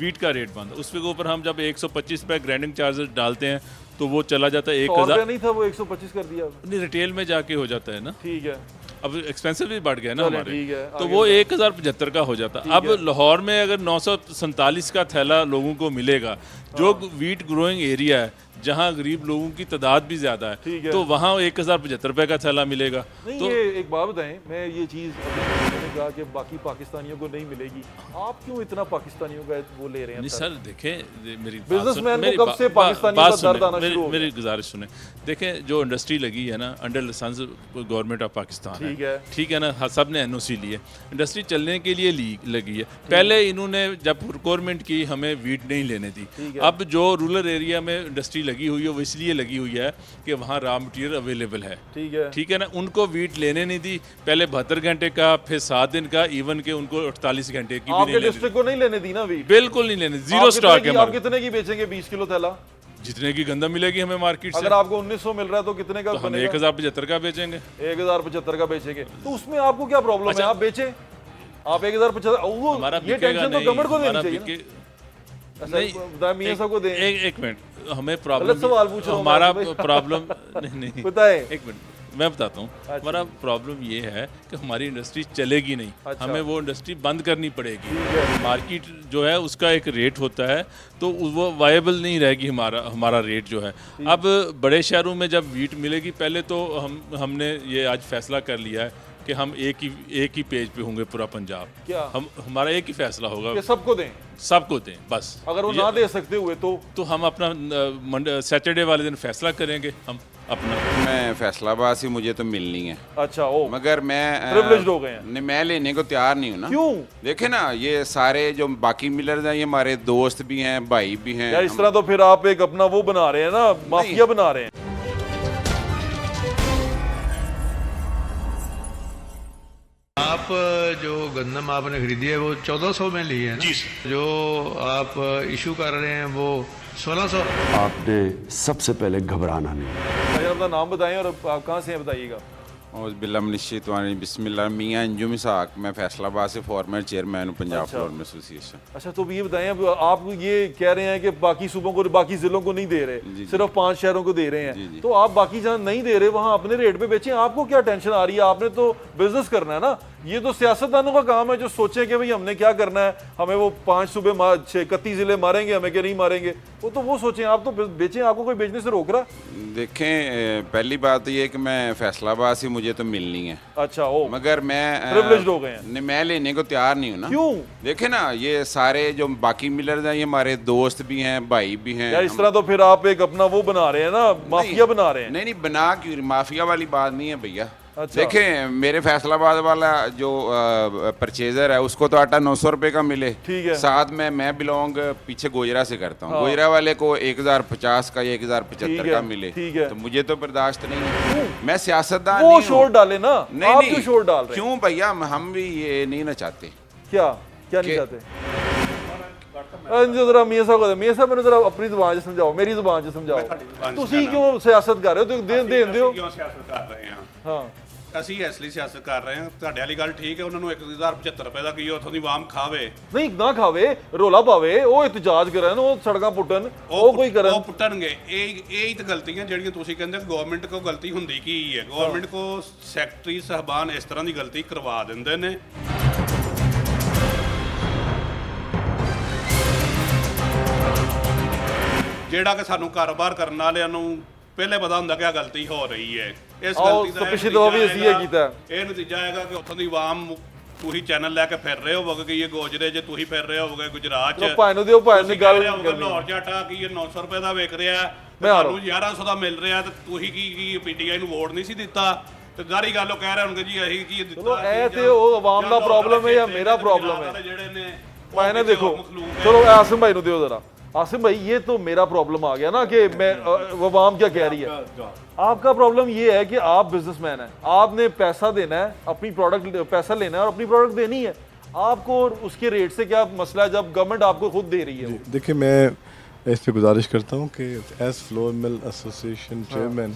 वीट का रेट बनता है, उसके ऊपर हम जब 125 रुपये ग्राइंडिंग चार्जेस डालते हैं तो वो चला जाता है 1000। नहीं था वो 125 कर दिया? नहीं, रिटेल में जाके हो जाता है ना, ठीक है। अब एक्सपेंसिव भी बढ़ गया ना हमारे, ठीक है, तो वो 1075 का हो जाता। अब लाहौर में अगर 947 का थैला लोगों को मिलेगा, जो वीट ग्रोइंग एरिया है जहाँ गरीब लोगों की तादाद भी ज्यादा है, तो वहाँ 1075 रुपये का थैला मिलेगा। नहीं, तो ये एक बात बताएं, मैं ये चीज़ मैंने कहा कि बाकी पाकिस्तानियों को नहीं मिलेगी, आप क्यों इतना पाकिस्तानियों का वो ले रहे हैं? नहीं सर, देखें मेरी बिजनेसमैन को कब से पाकिस्तानियों का दर्द आना शुरू हो गया? मेरी गुजारिश सुने, देखें जो इंडस्ट्री लगी है ना under licence government of Pakistan, ठीक है ना, सब ने एनओसी ली है, इंडस्ट्री चलने के लिए लगी है। पहले इन्होंने जब प्रोक्योरमेंट की हमें वीट नहीं लेने दी, अब जो रूरल एरिया में इंडस्ट्री लगी हुई है वो इसलिए लगी हुई है कि वहाँ रॉ मटेरियल अवेलेबल है, ठीक है ना। उनको वीट लेने नहीं दी, पहले 72 घंटे का, फिर 7 दिन का, इवन के उनको 48 घंटे की भी नहीं डिस्ट्रिक्ट को नहीं लेने दी ना वीट? बिल्कुल नहीं लेने, जीरो स्टॉक है। आप कितने की बेचेंगे 20 किलो थैला? जितने की गंदम मिलेगी हमें मार्केट से। अगर आपको 1900 मिल रहा है तो कितने का तो हम बनेगा? 1075 का बेचेंगे। 1075 का बेचेंगे, तो उसमें आपको क्या प्रॉब्लम है? अच्छा। आप बेचें, आप 1075, वो हमारा ये बिकेगा टेंशन तो नहीं, गवर्नमेंट को देनी हमारा चाहिए ना। बिके- ऐसा बताएं, मियां साहब को दें। एक मिनट, हमें गलत प्रॉब्लम, सवाल पूछ रहा हूं हमारा मैं आपसे। प्रॉब्लम नहीं, बताएं। एक मिनट मैं बताता हूँ। हमारा प्रॉब्लम ये है कि हमारी इंडस्ट्री चलेगी नहीं, अच्छा। हमें वो इंडस्ट्री बंद करनी पड़ेगी। मार्केट जो है उसका एक रेट होता है, तो वो वायबल नहीं रहेगी हमारा रेट जो है। अब बड़े शहरों में जब वीट मिलेगी, पहले तो हमने ये आज फैसला कर लिया है कि हम एक ही पेज पे होंगे पूरा पंजाब। क्या? हमारा एक ही फैसला होगा, ये सबको दें, सबको दें बस। अगर वो ये- ना दे सकते हुए तो हम अपना सैटरडे वाले दिन फैसला करेंगे हम अपना। मैं फैसलाबाद से, मुझे तो मिलनी है, अच्छा ओ मगर मैं Privileged हो गए हैं। नहीं, मैं लेने को तैयार नहीं हूँ ना। क्यों? देखे ना, ये सारे जो बाकी मिलर्स हैं, ये हमारे दोस्त भी हैं, भाई भी हैं। यार इस तरह तो फिर आप एक अपना वो बना रहे हैं ना, माफिया बना रहे हैं। आप जो गंदम आपने खरीदी है वो 1400 में ली है ना? जी सर। जो आप इशू कर रहे हैं वो 1600। आपने सबसे पहले घबराना नहीं। भाई अपना नाम बताएं और आप कहाँ से हैं बताइएगा। और बिल्लामिनश्शैतानिर बिस्मिल्लाह, मियां अंजुम इसहाक, मैं फैसलाबाद से फॉर्मर चेयरमैन हूँ पंजाब अच्छा। Floor association. अच्छा, तो ये बताएं, अब आप ये कह रहे हैं कि बाकी सूबों को, बाकी जिलों को नहीं दे रहे, सिर्फ 5 शहरों को दे रहे हैं, तो आप बाकी जहाँ नहीं दे रहे वहाँ अपने रेट पे बेचें। आपको क्या टेंशन आ रही है? आपने तो बिजनेस करना है ना। ये तो सियासतदानों का काम है जो सोचें कि भाई हमने क्या करना है, हमें वो 5 सूबे 31 जिले मारेंगे, हमें क्या नहीं मारेंगे, वो सोचें। आप तो बेचें, आपको कोई बेचने से रोक रहा? देखें, पहली बात तो ये कि मैं फैसलाबाद से, मुझे तो मिलनी है। अच्छा ओ मगर मैं Privileged हो गए हैं। नहीं, मैं लेने को तैयार नहीं हूँ ना। क्यों? देखे ना, ये सारे जो बाकी मिलर्स हैं, ये हमारे दोस्त भी हैं, भाई भी हैं। यार इस तरह तो फिर आप एक अपना वो बना रहे हैं ना, माफिया बना रहे हैं। नहीं, बना क्यों, माफिया वाली बात नहीं है भैया। अच्छा। देखें, मेरे फैसलाबाद वाला जो परचेजर है, उसको तो आटा 900 रुपए का मिले। ठीक है। साथ में मैं बिलोंग पीछे गोजरा से करता हूँ, गोजरा वाले को 1050 का या 1075 का मिले, ठीक है। तो मुझे तो बर्दाश्त नहीं है। मैं सियासतदान वो नहीं हूँ। शोर डाले ना, नहीं आप नहीं, क्यों शोर डाल रहे हैं? क्यों भैया, हम भी ये नहीं ना चाहते। क्या नहीं चाहते? जरा मियां साहब को मियां साहब, मैंने जरा अपनी जुबान से समझाओ, मेरी जुबान से समझाओ। ਤੁਸੀਂ क्यों सियासत कर रहे हो? देन ਦਿਓ। ਕਿਉਂ ਸਿਆਸਤ ਕਰ ਰਹੇ ਹਾਂ? ਹਾਂ, ਅਸੀਂ ਇਸ ਲਈ ਸਿਆਸਤ ਕਰ ਰਹੇ ਹਾਂ, ਤੁਹਾਡੇ ਵਾਲੀ ਗੱਲ ਠੀਕ ਹੈ, ਉਹਨਾਂ ਨੂੰ 1075 ਰੁਪਏ ਦਾ ਕੀ ਉੱਥੋਂ ਦੀ ਆਵਾਮ ਖਾਵੇ, ਨਹੀਂ ਨਾ ਖਾਵੇ, ਰੋਲਾ ਪਾਵੇ, ਉਹ ਇਤਜਾਜ ਕਰਨ, ਉਹ ਸੜਕਾਂ ਪੁੱਟਣ, ਉਹ ਕੋਈ ਉਹ ਕਰਨ। ਪੁੱਟਣਗੇ। ਇਹ ਹੀ ਤਾਂ ਗਲਤੀਆਂ ਜਿਹੜੀਆਂ ਤੁਸੀਂ ਕਹਿੰਦੇ ਗਵਰਨਮੈਂਟ ਕੋ ਗਲਤੀ ਹੁੰਦੀ ਕੀ ਹੈ? ਗਵਰਨਮੈਂਟ ਕੋ ਸੈਕਟਰੀ ਸਾਹਿਬਾਨ ਇਸ ਤਰ੍ਹਾਂ ਦੀ ਗਲਤੀ ਕਰਵਾ ਦਿੰਦੇ ਨੇ। ਜਿਹੜਾ ਕਿ ਸਾਨੂੰ ਕਾਰੋਬਾਰ ਕਰਨ ਵਾਲਿਆਂ ਨੂੰ ਪਹਿਲੇ ਪਤਾ ਹੁੰਦਾ ਕਿ ਆ ਗਲਤੀ ਹੋ ਰਹੀ ਹੈ। ਇਸ ਆਓ, ਗਲਤੀ ਦਾ ਇਹ ਪਿਛਲੀ ਦਫਾ ਵੀ ਨਤੀਜਾ ਅਸੀਂ ਇਹ ਆਏਗਾ- ਕੀਤਾ। ਇਹ ਨਤੀਜਾ ਆਏਗਾ ਕਿ ਉੱਥੋਂ ਦੀ ਆਵਾਮ, ਤੁਸੀਂ ਚੈਨਲ ਲੈ ਕੇ ਫਿਰ ਰਹੇ ਹੋਵੋਗੇ ਕਿ ਇਹ ਗੋਜਰੇ 'ਚ, ਤੁਸੀਂ ਫਿਰ ਰਹੇ ਹੋਵੋਗੇ ਗੁਜਰਾਤ 'ਚ, ਚਲੋ ਭਾਈ ਨੂੰ ਦਿਓ, ਭਾਈ ਨੂੰ ਤੁਸੀਂ ਗੱਲ ਕਹਿ ਰਹੇ ਹੋਵੋਗੇ ਕਰਨੀ। ਲਾਹੌਰ 'ਚ ਆਟਾ ਕੀ ਇਹ 900 ਰੁਪਏ ਦਾ ਵਿਕ ਰਿਹਾ, ਮੈਂ ਆ ਤੁਹਾਨੂੰ 1100 ਦਾ ਮਿਲ ਰਿਹਾ, ਤੇ ਤੁਸੀਂ ਕੀ ਪੀਟੀਆਈ ਨੂੰ ਵੋਟ ਨਹੀਂ ਸੀ ਦਿੱਤਾ? ਤੇ ਜ਼ਾਰੀ ਗੱਲ ਉਹ ਕਹਿ ਰਹੇ ਹੋਣਗੇ ਜੀ ਅਸੀਂ ਕੀ ਦਿੱਤਾ। ਚਲੋ ਇਹ ਸੀ ਤੇ ਉਹ ਆਵਾਮ ਦਾ ਪ੍ਰੋਬਲਮ ਹੈ ਜਾਂ ਮੇਰਾ ਪ੍ਰੋਬਲਮ ਹੈ? ਜਿਹੜੇ ਨੇ भाई ने देखो, चलो आसिम भाई नु दियो जरा। आसिम भाई, ये तो मेरा प्रॉब्लम आ गया ना कि मैं वो आवाम क्या कह रही है। आपका प्रॉब्लम ये है कि आप बिजनेसमैन हैं, आपने पैसा देना है, अपनी प्रोडक्ट पैसा लेना है और अपनी प्रोडक्ट देनी है। आपको उसके रेट से क्या मसला है जब गवर्नमेंट आपको खुद दे रही है? देखिए, मैं इस पे गुजारिश करता हूँ कि as flour mill association chairman,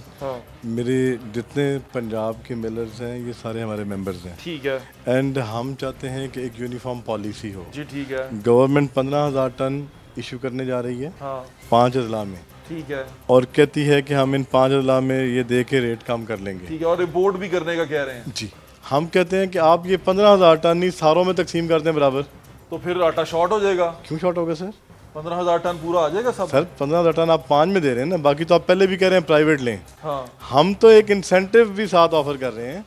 मेरे जितने पंजाब के मिलर्स हैं ये सारे हमारे मेंबर्स हैं। ठीक है एंड हम चाहते हैं कि एक यूनिफॉर्म पॉलिसी हो जी। ठीक है। गवर्नमेंट 15,000 टन इशू करने जा रही है हाँ 5 अजला में, ठीक है। और कहती है कि हम इन 5 अजला में ये दे के रेट कम कर लेंगे। ठीक है, और रिपोर्ट भी करने का कह रहे हैं। जी, हम कहते हैं कि आप ये 15,000 टन ही सारों में तकसीम कर दें बराबर। तो फिर आटा शॉर्ट हो जाएगा। क्यों शॉर्ट होगा सर? 15,000 टन पूरा आ जाएगा सब। सर 15,000 टन आप 5 में दे रहे हैं ना, बाकी तो आप पहले भी कह रहे हैं प्राइवेट लें। हाँ हम तो एक इंसेंटिव भी साथ ऑफर कर रहे हैं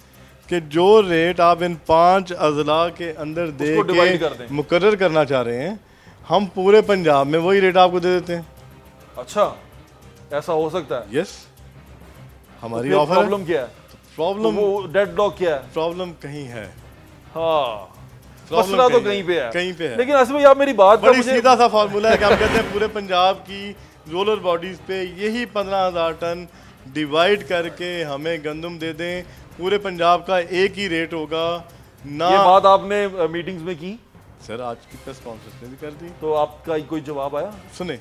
कि जो रेट आप इन 5 अजला के अंदर दे उसको divide कर दें। के मुकर्रर करना चाह रहे हैं, हम पूरे पंजाब में वही रेट आपको दे देते हैं। अच्छा, ऐसा हो सकता है? यस, हमारी तो ऑफर प्रॉब्लम क्या है? प्रॉब्लम वो डेडलॉक क्या है? प्रॉब्लम कहीं है, हाँ, Problem मसला तो कहीं कहीं पे है। कहीं पे है। लेकिन आसिफ भाई, आप मेरी बात का बड़ी मुझे सीधा सा फार्मूला है कि हम कहते हैं पूरे पंजाब की रोलर बॉडीज पे यही 15,000 टन डिवाइड करके हमें गंदम दे दें, पूरे पंजाब का एक ही रेट होगा ना। ये बात आपने मीटिंग्स में की? सर आज की प्रेस कॉन्फ्रेंस में भी कर दी। तो आपका कोई जवाब आया? सुने,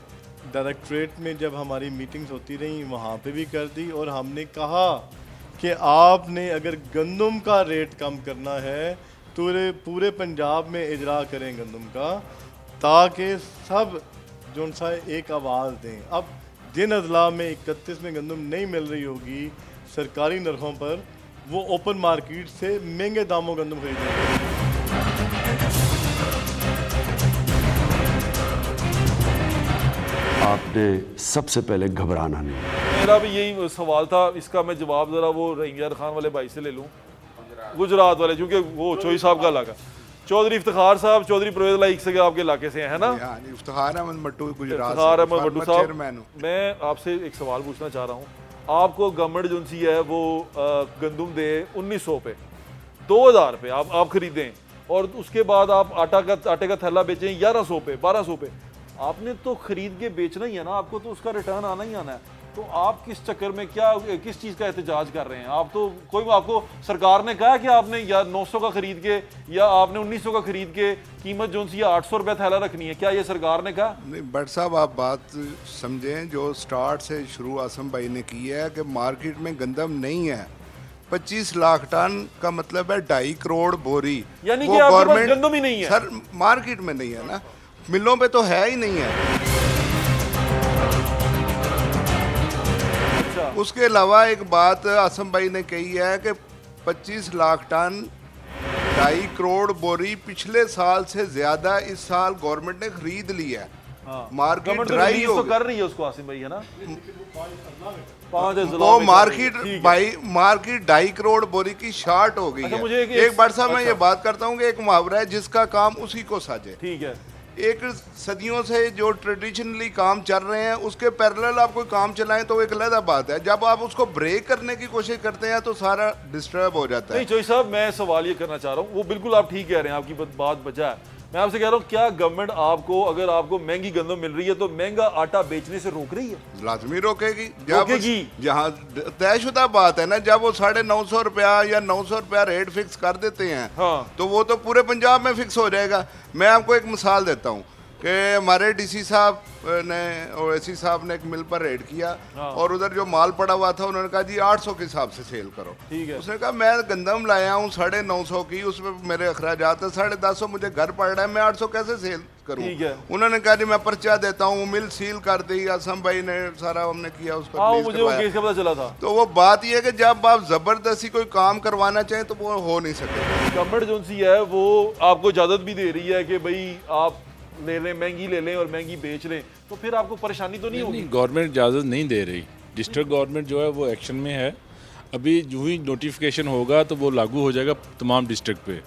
डायरेक्टरेट में जब हमारी मीटिंग्स होती रही वहाँ पे भी कर दी, और हमने कहा कि आपने अगर गंदम का रेट कम करना है तो पूरे पंजाब में इजरा करें गंदम का, ताकि सब जो सा एक आवाज़ दें। अब जिन अजला में 31 में गंदम नहीं मिल रही होगी सरकारी नरखों पर, वो ओपन मार्केट से महंगे दामों गंदम खरीदेंगे। आपने सबसे पहले घबराना नहीं। मेरा भी यही सवाल था, इसका मैं जवाब ज़रा वो रहीम खान वाले भाई से ले लूँ, गुजरात वाले, क्योंकि वो चोई साहब का इलाका। चौधरी इफ्तिखार साहब, चौधरी परवेज़ लाइक से आपके इलाके से हैं ना? इफ्तिखार अहमद मट्टू गुजरात इफ्तिखार अहमद मट्टू साहब, चेयरमैन। मैं आपसे एक सवाल पूछना चाह रहा हूँ। आपको गवर्नमेंट जो सी है वो गंदम दे 1900 पे, 2000 पे आप खरीदें, और उसके बाद आप आटे का थैला बेचें 1100 पे, 1200 पे, आपने तो खरीद के बेचना ही है ना, आपको तो उसका रिटर्न आना ही आना है। तो आप किस चक्कर में किस चीज़ का एहतजाज कर रहे हैं? आप तो आपको सरकार ने कहा कि आपने या 900 का खरीद के या आपने 1900 का खरीद के कीमत जो सी 800 रुपये थैला रखनी है, क्या ये सरकार ने कहा? नहीं भट्ट साहब, आप बात समझें, जो स्टार्ट से शुरू आसम भाई ने की है कि मार्केट में गंदम नहीं है। 25 लाख टन का मतलब है 2.5 करोड़ बोरी, यानी कि आपके पास गंदम ही नहीं है। सर मार्केट में नहीं है ना, मिलों पे तो है ही नहीं है। उसके अलावा एक बात आसम भाई ने कही है कि 25 लाख टन 2.5 करोड़ बोरी पिछले साल से ज्यादा इस साल गवर्नमेंट ने खरीद ली है। मार्केट ड्राई हो कर रही है उसको आसिम भाई, है ना? वो मार्केट भाई मार्केट 2.5 करोड़ बोरी की शॉर्ट हो गई है। एक बार साहब मैं ये बात करता हूँ कि एक मुहावरा है, जिसका काम उसी को साजे। ठीक है। एक सदियों से जो ट्रेडिशनली काम चल रहे हैं उसके पैरेलल आप कोई काम चलाएं तो एक अलग बात है, जब आप उसको ब्रेक करने की कोशिश करते हैं तो सारा डिस्टर्ब हो जाता है। नहीं चोई साहब, मैं सवाल ये करना चाह रहा हूँ, वो बिल्कुल आप ठीक कह रहे हैं, आपकी बात बचा है। मैं आपसे कह रहा हूँ, क्या गवर्नमेंट आपको, अगर आपको महंगी गंदम मिल रही है तो महंगा आटा बेचने से रोक रही है? लाजमी रोकेगी। जहाँ तयशुदा बात है ना, जब वो 950 रुपया या 900 रुपया रेट फिक्स कर देते हैं, हाँ, तो वो तो पूरे पंजाब में फिक्स हो जाएगा। मैं आपको एक मिसाल देता हूँ कि हमारे डीसी साहब ने और एसी साहब ने एक मिल पर रेड किया, हाँ, और उधर जो माल पड़ा हुआ था उन्होंने कहा जी 800 के हिसाब से सेल करो। ठीक है। उसने कहा मैं गंदम लाया हूँ 950 की, उसमें मेरे अखराजात है 1050, मुझे घर पड़ रहा है, मैं 800 कैसे सेल करूँ? उन्होंने कहा जी मैं पर्चा देता हूँ, मिल सील कर दी, असम भाई ने सारा हमने किया उस पर, मुझे वो केस का पता चला था। तो वो बात ये है कि जब आप जबरदस्ती कोई काम करवाना चाहें तो वो हो नहीं सके। गवर्नमेंट जो सी है वो आपको इजाजत भी दे रही है कि भाई आप ले लें, महंगी ले लें और महंगी बेच लें, तो फिर आपको परेशानी तो नहीं होगी? गवर्नमेंट इजाज़त नहीं दे रही। डिस्ट्रिक्ट गवर्नमेंट जो है वो एक्शन में है। अभी जो ही नोटिफिकेशन होगा तो वो लागू हो जाएगा तमाम डिस्ट्रिक्ट पे।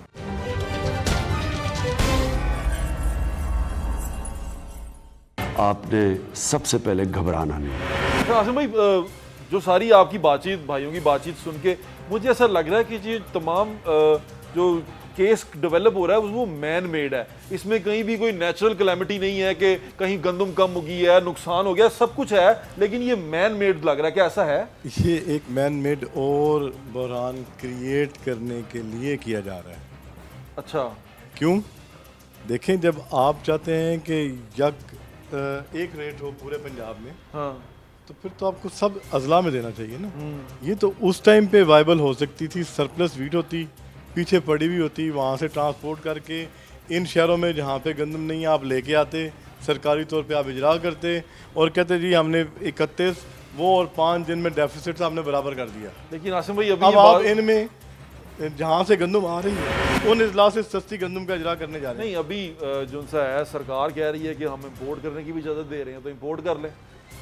आपने सबसे पहले घबराना नहीं। आसिम भाई, जो सारी आपकी बातचीत, भाइयों की बातचीत सुन के मुझे ऐसा लग रहा है कि ये तमाम जो केस डेवलप हो रहा है वो मैन मेड है। इसमें कहीं भी कोई नेचुरल कैलेमिटी नहीं है कि कहीं गंदम कम हो गई है, नुकसान हो गया, सब कुछ है, लेकिन ये मैन मेड लग रहा है। क्या ऐसा है? ये एक मैन मेड और बहरान क्रिएट करने के लिए किया जा रहा है। अच्छा, क्यों? देखें, जब आप चाहते हैं कि एक रेट हो पूरे पंजाब में, हाँ, तो फिर तो आपको सब अजला में देना चाहिए ना। ये तो उस टाइम पे वायबल हो सकती थी, सरप्लस वीट होती, पीछे पड़ी हुई होती, वहाँ से ट्रांसपोर्ट करके इन शहरों में जहाँ पे गंदम नहीं है आप लेके आते, सरकारी तौर पे आप इजरा करते और कहते जी हमने 31 वो और 5 दिन में डेफिसिट हमने बराबर कर दिया। लेकिन आसिम भाई अभी अब आप इनमें जहाँ से गंदम आ रही है उन इजला से सस्ती गंदम का इजरा करने जा रहे हैं। नहीं, अभी जो सा है सरकार कह रही है कि हम इम्पोर्ट करने की भी इजाज़त दे रहे हैं, तो इम्पोर्ट कर लें।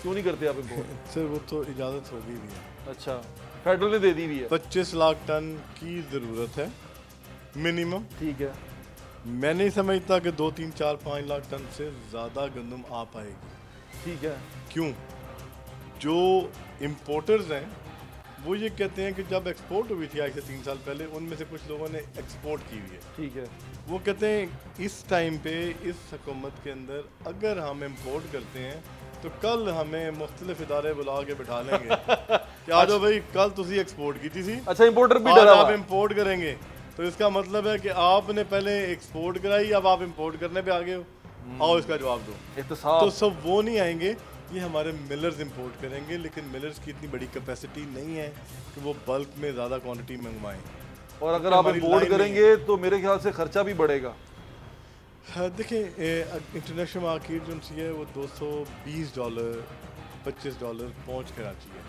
क्यों नहीं करते आप इम्पोर्ट? सर वो तो इजाज़त हो गई भी है। अच्छा, फेडरल ने दे दी हुई है। 25 लाख टन की ज़रूरत है मिनिमम। ठीक है। मैं नहीं समझता कि 2, 3, 4, 5 लाख टन से ज़्यादा गंदम आ पाएगी। ठीक है। क्यों? जो इम्पोर्टर्स हैं वो ये कहते हैं कि जब एक्सपोर्ट हुई थी आज से 3 साल पहले, उनमें से कुछ लोगों ने एक्सपोर्ट की हुई है। ठीक है। वो कहते हैं इस टाइम पे इस हुकूमत के अंदर अगर हम इम्पोर्ट करते हैं तो कल हमें मुख्तलिफ इदारे बुला के बिठा लेंगे कि आ जाओ भाई, कल तुसी एक्सपोर्ट की थी। अच्छा, इम्पोर्टर भी डरा आप इम्पोर्ट करेंगे, तो इसका मतलब है कि आपने पहले एक्सपोर्ट कराई, अब आप इम्पोर्ट करने पे आ गए हो। आओ इसका जवाब दो। एहतसाब तो सब वो नहीं आएंगे, ये हमारे मिलर्स इंपोर्ट करेंगे, लेकिन मिलर्स की इतनी बड़ी कैपेसिटी नहीं है कि वो बल्क में ज़्यादा क्वांटिटी मंगवाएं। और अगर आप इंपोर्ट करेंगे तो मेरे ख्याल से खर्चा भी बढ़ेगा। हाँ, देखिए इंटरनेशनल मार्केट जो है वो $220 $25 पहुँच कराची है।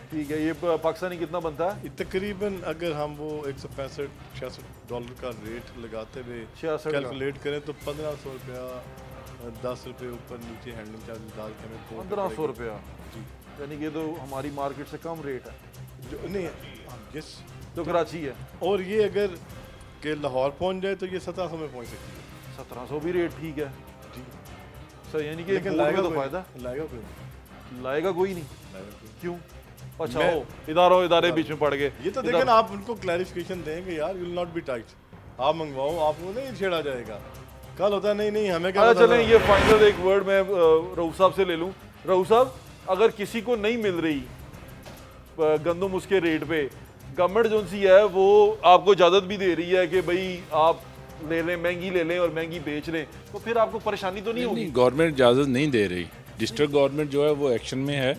ठीक है, ये पाकिस्तानी कितना बनता है? तकरीबन अगर हम वो $165-66 का रेट लगाते हुए 66 का। कैलकुलेट करें तो 1500 रुपया, 10 रुपये ऊपर नीचे हैंडलिंग चार्ज डाल के हमें 1500 रुपया, जी। यानी कि तो हमारी मार्केट से कम रेट है जो नहीं यस जो कराची है। और ये अगर के लाहौर पहुंच जाए तो ये 1700 में पहुंच सकती है। 1700 भी रेट ठीक है जी सर, यानी कि लेकिन import में लाएगा तो कोई- फायदा लाएगा कोई नहीं, लाएगा कोई नहीं। लाएगा कोई नहीं। क्यों? अच्छा मैं- हो इदारे बीच में पड़ गए। ये तो देखें ना, आप उनको क्लैरिफिकेशन देंगे यार, विल नॉट बी टाइट, आप मंगवाओ, आपको नहीं छेड़ा जाएगा। कल होता है नहीं हमें क्या अच्छा पता चलें, था। ये फाइनल एक वर्ड मैं रऊफ साहब से ले लूं। रऊफ साहब, अगर किसी को नहीं मिल रही गंदम उसके रेट पे, गवर्नमेंट जो सी है वो आपको इजाज़त भी दे रही है कि भाई आप ले लें, महंगी ले लें और महंगी बेच लें, तो फिर आपको परेशानी तो नहीं होगी? गवर्नमेंट इजाज़त नहीं दे रही। डिस्ट्रिक्ट गवर्नमेंट जो है वो एक्शन में है।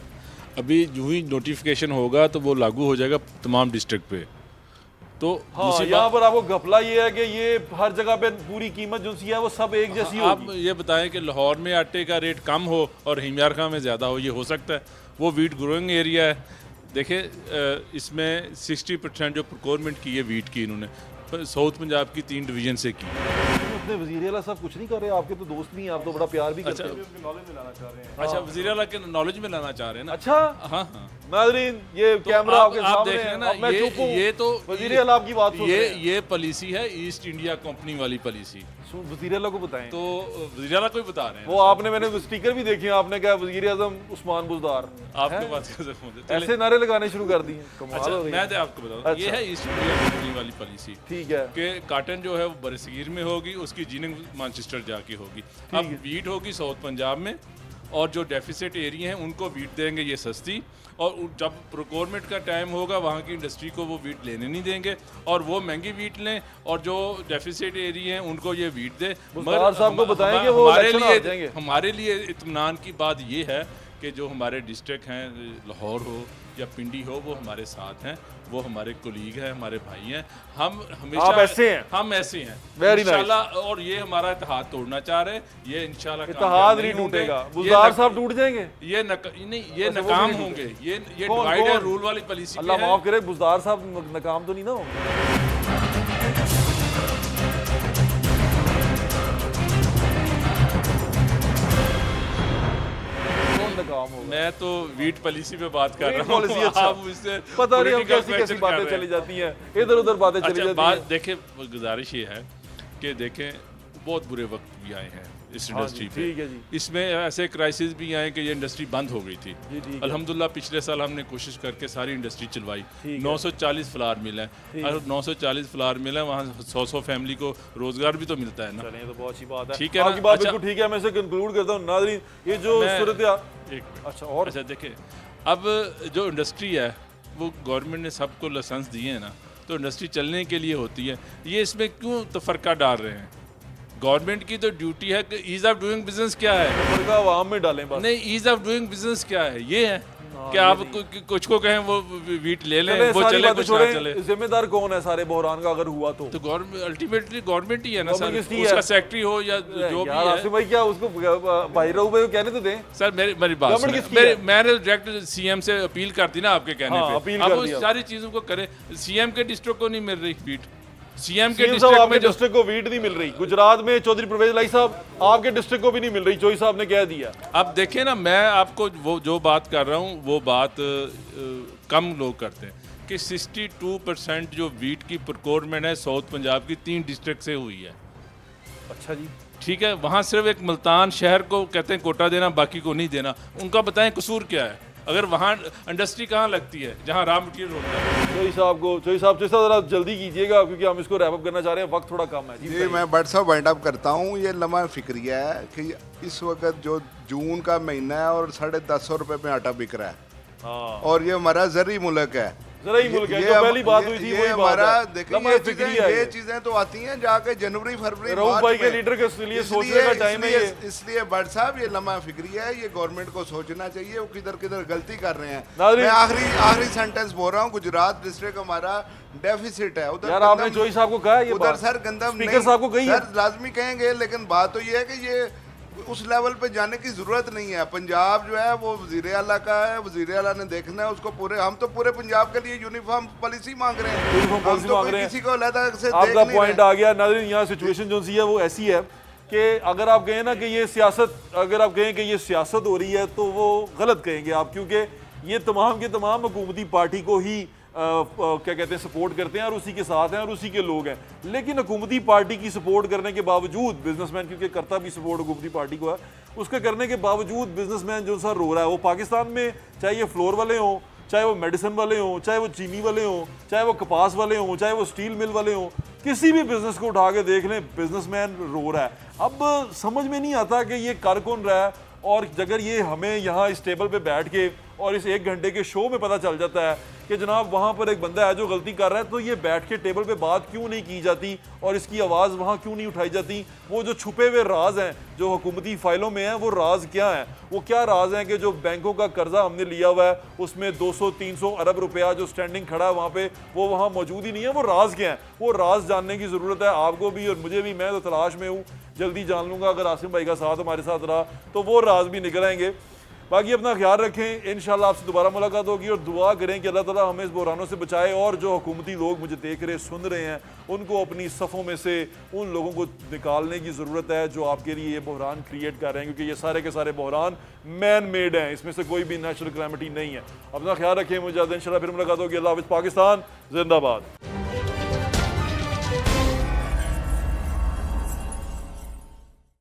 अभी जो ही नोटिफिकेशन होगा तो वो लागू हो जाएगा तमाम डिस्ट्रिक्ट पे। तो हाँ, दूसरी यहाँ बात, पर आपको घपला ये है कि ये हर जगह पे पूरी कीमत जो सी है वो सब एक जैसी आप होगी। ये बताएं कि लाहौर में आटे का रेट कम हो और हिमयार खां में ज़्यादा हो, ये हो सकता है? वो वीट ग्रोइंग एरिया है। देखिए इसमें 60% जो प्रोक्योरमेंट की है वीट की, इन्होंने साउथ पंजाब की 3 डिवीजन से की। अपने वज़ीर आला साहब कुछ नहीं कर रहे, आपके तो दोस्त भी हैं, आप तो बड़ा प्यार भी करते हैं। अच्छा, वज़ीर आला के नॉलेज में लाना चाह रहे हैं ना? अच्छा हाँ हाँ, नाज़रीन, ये तो कैमरा आपके आप सामने देख है, रहे हैं ना, अब मैं चुप हूँ। ये तो वज़ीर आला आपकी बात सुन रहे हैं। ये पॉलिसी है ईस्ट इंडिया कंपनी वाली पॉलिसी। वज़ीर आला को बताएं। तो वज़ीर आला को ही बता रहे हैं। वो आपने, मैंने वो स्टिकर भी देखे हैं, आपने कहा वज़ीर आज़म उस्मान बुज़दार, आपके बात कर ऐसे नारे लगाने शुरू कर दिए। कमाल अच्छा, हो रही है। मैं तो आपको बताऊं, ये अच्छा। है ईस्ट इंडिया कंपनी वाली पॉलिसी ठीक है, कि काटन जो है वो बरसगीर में होगी, उसकी जीनिंग मानचेस्टर जाके होगी। अब वीट होगी साउथ पंजाब में, और जो डेफिसिट एरिया हैं उनको वीट देंगे ये सस्ती, और जब प्रोक्योरमेंट का टाइम होगा वहाँ की इंडस्ट्री को वो वीट लेने नहीं देंगे और वो महंगी वीट लें, और जो डेफिसिट एरिया हैं उनको ये वीट दे। बुज़दार साहब को बताएं कि वो इलेक्शन हार जाएंगे। हमारे लिए इत्मीनान की बात ये है कि जो हमारे डिस्ट्रिक्ट हैं, लाहौर हो या पिंडी हो, वो हमारे साथ हैं, वो हमारे कोलीग हैं, हमारे भाई हैं। हम हमेशा आप ऐसे हैं? हम ऐसे हैं Very nice. इंशाल्लाह। और ये हमारा इत्तेहाद तोड़ना चाह रहे हैं, ये इंशाल्लाह इत्तेहाद नहीं टूटेगा। बुज़दार साहब टूट जाएंगे? ये नहीं, ये अच्छा, वो भी नाकाम नहीं होंगे। ये कौन- डिवाइड एंड कौन? रूल वाली पॉलिसी अल्लाह माफ करे, बुज़दार साहब नाकाम तो नहीं ना होंगे? कौन नाकाम होगा? मैं तो वीट पॉलिसी पे बात कर वीट रहा हूँ। पॉलिसी, अच्छा। आप उससे पता नहीं हम political कैसी कैसी question बातें कर रहे चली हैं। जाती हैं, इधर उधर बातें चली अच्छा, जाती बात हैं। देखें, गुजारिश ये है कि देखें बहुत बुरे वक्त भी आए हैं इस हाँ इंडस्ट्री जी, पे। ठीक है जी। इसमें ऐसे क्राइसिस भी आए कि ये इंडस्ट्री बंद हो गई थी। जी, ठीक है। अल्हम्दुलिल्लाह पिछले साल हमने कोशिश करके सारी इंडस्ट्री चलवाई। ठीक है। 940 फ्लावर मिल है, और 940 फ्लावर मिल है, वहाँ 100 फैमिली को रोजगार भी तो मिलता है ना। चलें, ये तो बहुत अच्छी बात है। ठीक है ना? आपकी बात अच्छा। बिल्कुल ठीक है, मैं इसे कंक्लूड करता हूँ। नाज़रीन, ये जो मैं- सूरत एक मिनट। अच्छा, और अच्छा देखिए, अब जो इंडस्ट्री है वो गवर्नमेंट ने सबको लाइसेंस दिए हैं ना, तो इंडस्ट्री चलने के लिए होती है। ये इसमें क्यों तफरका डाल रहे हैं? गवर्नमेंट की तो ड्यूटी है कि ईज ऑफ डूइंग बिजनेस क्या है। फर्क आवाम में डालें बस। नहीं, ईज ऑफ डूइंग बिजनेस क्या है, ये है कि आप कुछ को कहें वो वीट ले लें, चलें, वो सारी चले बातें कुछ ना छोड़ें, चले। जिम्मेदार कौन है सारे बहरान का अगर हुआ तो? तो गवर्नमेंट अल्टीमेटली गवर्नमेंट ही है ना सर, गवर्नमेंट किसकी उसका है? सेक्रेटरी हो या जो भी यार है। आसिम भाई, क्या उसको भाई रहू भाई को कहने तो दें। सर मेरी बात गवर्नमेंट सुनिए। किसकी है? मैंने डायरेक्ट सीएम से अपील कर दी ना आपके कहने हाँ, पे। अपील अब कर उस दिया। सारी चीजों को करें। सीएम के डिस्ट्रिक्ट को नहीं मिल रही वीट, सीएम के सीएम साहब डिस्ट्रिक्ट आपके में जो डिस्ट्रिक्ट को वीट नहीं मिल रही। गुजरात में चौधरी परवेज लाई साहब, आपके डिस्ट्रिक्ट को भी नहीं मिल रही, चौधरी साहब ने कह दिया। अब देखिए ना, मैं आपको वो जो बात कर रहा हूँ वो बात कम लोग करते हैं कि 62% जो वीट की प्रोक्योरमेंट है साउथ पंजाब की 3 डिस्ट्रिक्ट से हुई है। अच्छा जी, ठीक है, वहाँ सिर्फ एक मुल्तान शहर को कहते हैं कोटा देना, बाकी को नहीं देना। उनका बताएं कसूर क्या है? अगर वहाँ इंडस्ट्री कहाँ लगती है जहाँ रॉ मटेरियल होता है? चौधरी साहब जरा जल्दी कीजिएगा क्योंकि हम इसको रैप अप करना चाह रहे हैं, वक्त थोड़ा कम है। जी, मैं बट साहब वाइंड अप करता हूँ। ये लम्हा फिक्रिया है कि इस वक्त जो जून का महीना है और 1050 रुपये में आटा बिक रहा है, हाँ, और ये हमारा ज़री मुल्क है। जरा ही मुल्क है। जो पहली बात हुई थी वही बात है। देखिए लम्हा फिक्री है ये चीजें तो आती हैं जाके जनवरी फरवरी रऊफ भाई के लीडर के लिए सोचने का टाइम है ये। इसलिए भट्ट साहब ये लम्हा फिक्री है, ये गवर्नमेंट को सोचना चाहिए वो किधर किधर गलती कर रहे हैं। मैं आखिरी सेंटेंस बोल रहा हूँ, गुजरात डिस्ट्रिक्ट हमारा डेफिसिट है उधर। यार आपने जोई साहब को कहा है ये उधर बात, सर गंदम स्पीकर साहब को कही है, सर लाजमी कहेंगे, लेकिन बात तो ये है कि ये उस लेवल पे जाने की जरूरत नहीं है। पंजाब जो है वो वजीर आला का है, वजीर आला ने देखना है उसको पूरे। हम तो पूरे पंजाब के लिए यूनिफॉर्म पॉलिसी मांग रहे हैं, यूनिफॉर्म पॉलिसी मांग रहे हैं। किसी को अलग से आपका पॉइंट आ गया नाज़रीन। यहाँ सिचुएशन जो सी है वो ऐसी है कि अगर आप कहें ना कि ये सियासत, अगर आप कहें कि ये सियासत हो रही है तो वो गलत कहेंगे आप, क्योंकि ये तमाम के तमाम हुकूमती पार्टी को ही क्या कहते हैं सपोर्ट करते हैं और उसी के साथ हैं और उसी के लोग हैं। लेकिन हुकूमती पार्टी की सपोर्ट करने के बावजूद बिजनेसमैन, क्योंकि करता भी सपोर्ट हुकूमती पार्टी को है, उसके करने के बावजूद बिजनेसमैन जो सा रो रहा है वो पाकिस्तान में, चाहे ये फ्लोर वाले हों, चाहे वो मेडिसिन वाले हों, चाहे वो चीनी वाले हों, चाहे वो कपास वाले हों, चाहे वो स्टील मिल वाले हों, किसी भी बिजनेस को उठा के देख लें, बिजनेसमैन रो रहा है। अब समझ में नहीं आता कि ये कर कौन रहा है, और अगर ये हमें यहाँ इस टेबल पे बैठ के और इस 1 घंटे के शो में पता चल जाता है कि जनाब वहाँ पर एक बंदा है जो गलती कर रहा है, तो ये बैठ के टेबल पे बात क्यों नहीं की जाती और इसकी आवाज़ वहाँ क्यों नहीं उठाई जाती? वो जो छुपे हुए राज हैं जो हुकूमती फाइलों में हैं, वो राज क्या हैं? वो क्या राज हैं कि जो बैंकों का कर्जा हमने लिया हुआ है उसमें 200-300 अरब रुपया जो स्टैंडिंग खड़ा है वहाँ पे, वो वहाँ मौजूद ही नहीं है। वो राज क्या है? वो राज जानने की ज़रूरत है आपको भी और मुझे भी। मैं तो तलाश में हूँ, जल्दी जान लूँगा। अगर आसिम भाई का साथ हमारे साथ रहा तो वो राज भी निकल आएंगे। बाकी अपना ख्याल रखें, इंशाल्लाह आपसे दोबारा मुलाकात होगी और दुआ करें कि अल्लाह ताला हमें इस बहरानों से बचाए। और जो हुकूमती लोग मुझे देख रहे सुन रहे हैं, उनको अपनी सफ़ों में से उन लोगों को निकालने की ज़रूरत है जो आपके लिए ये बहरान क्रिएट कर रहे हैं, क्योंकि ये सारे के सारे बहरान मैन मेड हैं, इसमें से कोई भी नेचुरल कैलेमिटी नहीं है। अपना ख्याल रखें, मुझे इंशाल्लाह फिर मुलाकात होगी। अल्लाह हाफ़िज़। पाकिस्तान जिंदाबाद।